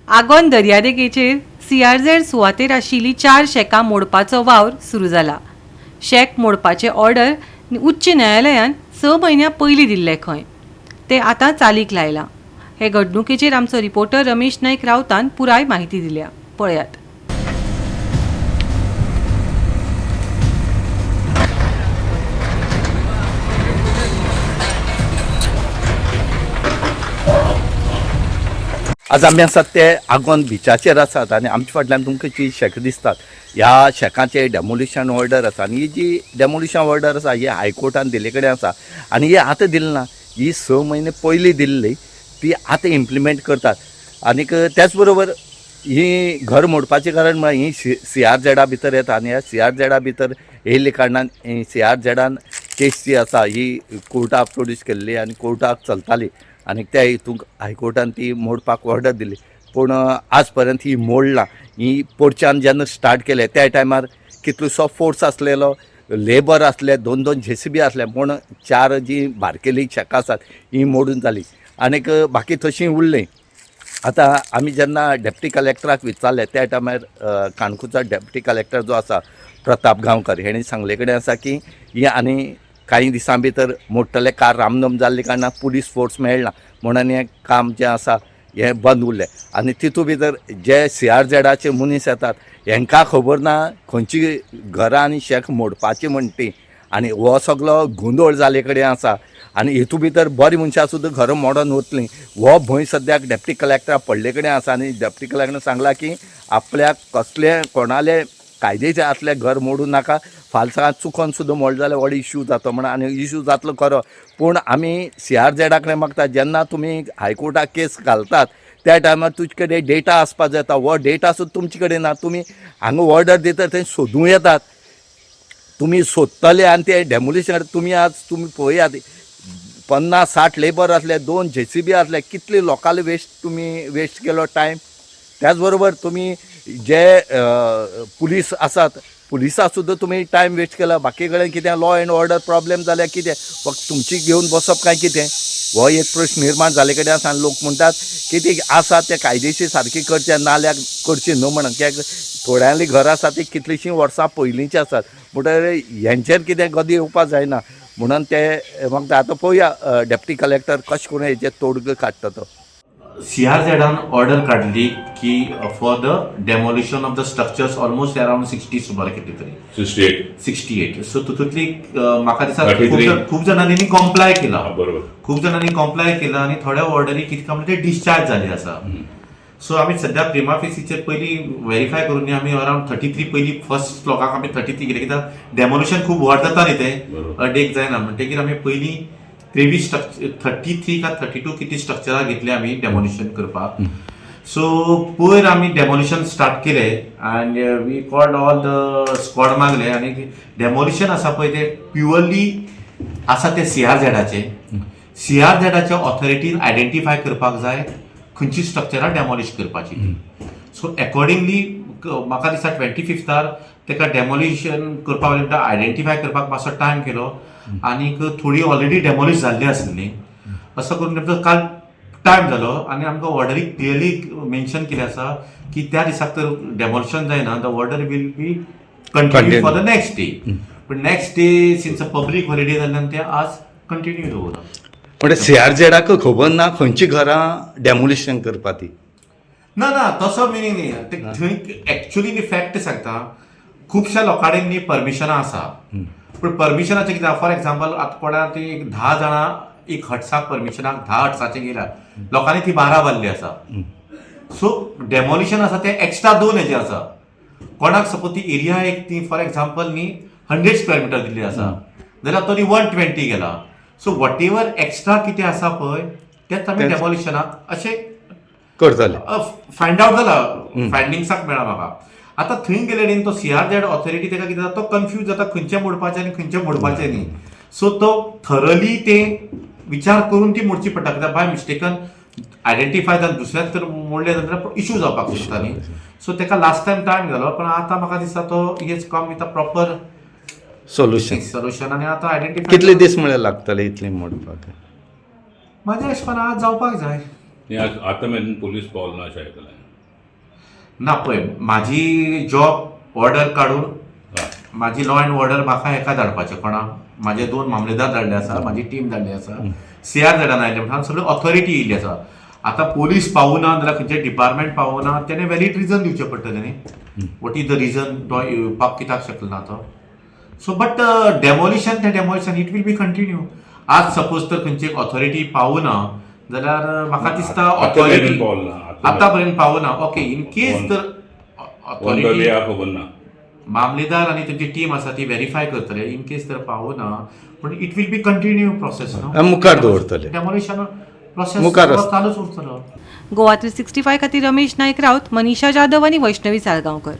Agonda दर्यादेगेचेर CRZ सुवातेर आशिल्ली 4 शेकां मोडपाचो वावर सुरू जाला. शेक मोडपाचे ऑर्डर उच्च न्यायालयान 6 म्हयन्यां पयलीं दिल्ले खंय. ते आतां चालीक लायला. हे घडणुकेचेर आमचो रिपोर्टर रमेश नायक रावतान पुराय माहिती दिल्या. पळयात. आज आमी आसात ते आगोंद बिचाचेर आसात आनी आमचे फाटल्यान तुमकां जी शेकां दिसतात ह्या शेकांचे डेमोलिशन ऑर्डर आसा आनी ही जी डेमोलिशन ऑर्डर आसा ही हायकोर्टान दिल्ले कडेन आसा आनी ही आतां दिली ना, ही 6 म्हयने पयलीं दिल्ली ती आतां इम्प्लिमेंट करतात. आनीक त्याच बरोबर ही घर मोडपाचें कारण म्हळ्यार ही CRZ भितर येता आनी ह्या CRZ भितर येयल्ले कारणान CRZान केस जी आसा ही कोर्टाक प्रोड्यूस केल्ली आनी कोर्टाक चलताली आनी त्या हितूंक हायकोर्टान ती मोडपाक ऑर्डर दिली. पूण आज पर्यंत ही मोडला. ही पोरच्यान जेन्ना स्टार्ट केले त्या टायमार कितलोसो फोर्स आसलेलो, लेबर आसले, 2-2 JCB आसले, पूण 4 जी बारकेली शेकां आसात ही मोडून जाली आनीक बाकी तशीं उरलीं. आतां आमी जेन्ना डेप्टी कलेक्टराक विचारले त्या टायमार काणकोणचो डेप्टी कलेक्टर जो आसा प्रताप गांवकर हेणी सांगले कडेन आसा की ही आनी काही दिसां भितर मोडटले. कार रामनम जाल्ले कारणान पुलीस फोर्स मेळना म्हणून हें काम जें आसा हें बंद उरलें आनी तितूंत भितर जे CRZचे मनीस येतात हेंकां खबर ना खंयची घरां आनी शेक मोडपाची म्हण ती आनी हो सगळो गोंदळ जाले कडेन आसा आनी हितूंत भितर बरीं मनशां सुद्दां घरां मोडोन वतलीं हो भंय सद्याक डेप्टी कलेक्टरा पडले कडेन आसा आनी डेप्टी कलेक्टरान सांगलां की आपल्याक कसले कोणाले कायदेचे आसले घर मोडूं नाका, फाल्यां सकाळ चुकोन सुद्दां मोड जाल्यार व्हड इश्यू जाता म्हण आनी इश्यू जातलो खरो. पूण आमी CRZ कडेन मागता जेन्ना तुमी हायकोर्टाक केस घालतात त्या टायमार तुजे कडेन डेटा आसपाक जाता. हो डेटा सुद्दां तुमचे कडेन ना. तुमी हांगा ऑर्डर दिता थंय सोदूं येतात, तुमी सोदतले आनी ते डेमोलिशन तुमी पळयात 50-60 लेबर आसले, 2 JCB आसले, कितले लोकांले वेस्ट केलो टायम. त्याच बरोबर तुमी जे पुलीस आसात पुलिसाक सुद्दां तुमी टायम वेस्ट केला. बाकी कडेन कितें लॉ एंड ऑर्डर प्रॉब्लेम जाल्यार कितें फक्त तुमची घेवन बसप काय कितें हो एक प्रश्न निर्माण जाले कडेन आसा. आनी लोक म्हणटात कितें आसा तें कायदेशीर सारकें करचें नाल्यार करचें न्हू म्हणून. कित्याक थोड्यांली घरां आसा ती कितलींशीं वर्सां पयलींची आसात म्हणटकीर हेंचेर कितें गदी येवपाक जायना म्हणून ते मागता. आतां पळोवया डेप्टी कलेक्टर कशें करून हेचेर तोडगो काडटा तो. CRZान ऑर्डर काढली की for the demolition of the structures almost around 60 सुमार कितली तरी 68. सो तितूंतली म्हाका दिसता खूब जाणांनी कॉम्प्लाय केला. बरोबर, खूब जाणांनी कॉम्प्लाय केला आनी थोड्या ऑर्डरी कितें काय म्हणजे डिस्चार्ज जाले आसा. सो आमी सध्या प्रिमा फेसीचेर पयलीं व्हेरीफाय करून आमी अराउंड 33 पयलीं फर्स्ट लोकांक आमी 33 केले कित्याक डेमोलिशन खूब व्हड जाता न्ही तें अडेक जायना म्हणटकीर आमी पयलीं 33 का 32 किती स्ट्रक्चरां घेतले आमी डेमोलिशन करपाक. सो पयर आमी डेमोलिशन स्टार्ट केले and we called all the squad मागले आनी डेमोलिशन आसा पळय ते प्युअरली आसा ते CRZाचे ऑथॉरिटीन आयडेंटिफाय करपाक जाय खंयची स्ट्रक्चरां डेमोलिश करपाची. सो अकॉर्डिंगली म्हाका दिसता 25 तेका डेमोलिशन करपाक आयडेंटिफाय करपाक मातसो टायम केलो आनीक थोडी ऑलरेडी डेमोलिश जाल्ली आसली. असो करून काल टायम जालो आनी आमकां ऑर्डरीक क्लियरली मेन्शन केलें आसा की त्या दिसाक तर डेमोलिशन जायना, the order will be continue for the next day. पण next day since a public holiday जाल्ल्यान ते आज कंटिन्यू दवरला. म्हणजे CRZाक खबर ना खंयची घरां डेमोलिशन करपा ती. ना तसो मिनींग न्ही. थंय एक्चुअली न्ही फॅक्ट सांगता खुबश्या लोकां कडेन न्ही परमिशनां आसा पूण परमिशनाचें कितें फॉर एक्झाम्पल आतां कोणाक ती 10 जाणां एक हट्साक परमिशनाक 10 हट्साचें गेल्या लोकांनी ती 12 बांदली आसा. सो डेमोलिशन आसा ते एक्स्ट्रा 2 हेजे आसा. कोणाक सपोज ती एरिया एक ती फॉर एक्झाम्पल न्ही 100 स्क्वेअर मिटर दिल्ली आसा जाल्यार तो 120 गेला. सो वॉट एवर एक्स्ट्रा कितें आसा पळय तेच आमी डेमोलिशनाक अशें करतले. फायंड आवट जाला फायंडिंग्साक मेळ्ळा म्हाका. आतां थंय गेले न्ही तो CRZ ऑथॉरिटी तेका कितें जाता तो कन्फ्यूज जाता खंयचें मोडपाचें आनी खंयचें मोडपाचें न्ही. सो तो थरली ते विचार करून ती मोडची पडटा कित्याक बाय मिस्टेकन आयडेंटिफाय जावन दुसऱ्याच तर मोडले जाल्यार इश्यू जावपाक शकता न्ही. सो तेका लास्ट टायम जालो पण आतां म्हाका दिसता तो हेच come with a proper solution आनी आतां आयडेंटिफाय कितले दीस म्हळ्यार लागतले इतले मोडपाक. म्हाज्या हिशोबान आज जावपाक जाय. आतां मेरेन पोलीस पावल ना अशें आयकलां. ना पळय म्हाजी जॉब ऑर्डर काडून म्हाजी लॉ अँड ऑर्डर म्हाका हेका धाडपाचें कोणाक म्हाजे 2 मामलेदार धाडले आसा म्हाजी टीम धाडली आसा CRZ आयले म्हणून सगळी ऑथॉरिटी येयल्ली आसा. आतां पोलीस पावूना जाल्यार खंयचे डिपार्टमेंट पावूना तेणे वॅलीड रिजन दिवचें पडटलें न्ही. वॉट इज द रिजन तो येवपाक कित्याक शकलो ना तो. सो बट डेमोलिशन ते demolition it will be continue. आज सपोज तर खंयची ऑथॉरिटी पावूना जाल्यार म्हाका दिसता ऑथॉरिटी आतां पर्यंत पावूना. ओके इन केस तर ऑथॉरिटी खबर ना मामलेदार आनी तेंची टीम आसा ती व्हेरीफाय करतले. इन केस तर पावूना पूण it will be continue process मुखार दवरतले. डेमोलिशन प्रोसेस मुखार आसता. चालूच उरतलो. गोवा 365 खातीर रमेश नायक रावत, मनीषा जाधव आनी वैष्णवी साळगांवकर.